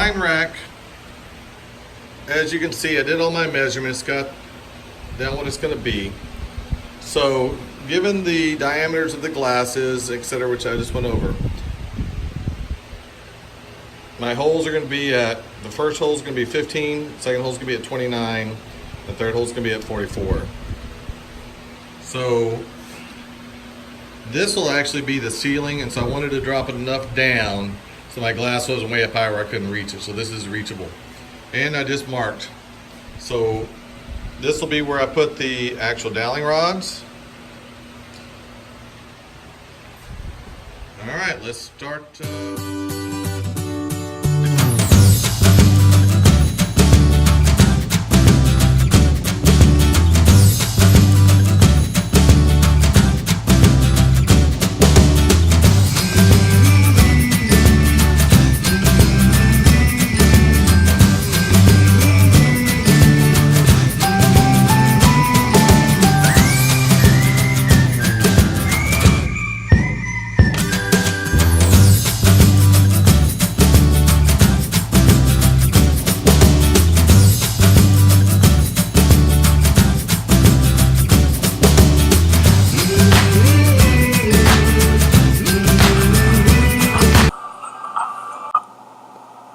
wine rack, as you can see, I did all my measurements, got down what it's going to be. So given the diameters of the glasses, etc., which I just went over, my holes are going to be at, the first hole is going to be 15, second hole is going to be at 29, the third hole is going to be at 44. So this will actually be the ceiling, and so I wanted to drop it enough down so my glass wasn't way up high where I couldn't reach it. So this is reachable. And I just marked. So this will be where I put the actual doweling rods. All right, let's start.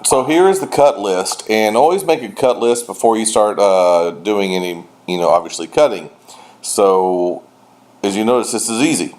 So here is the cut list, and always make a cut list before you start doing any, obviously cutting. So as you notice, this is easy.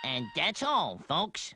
And that's all, folks.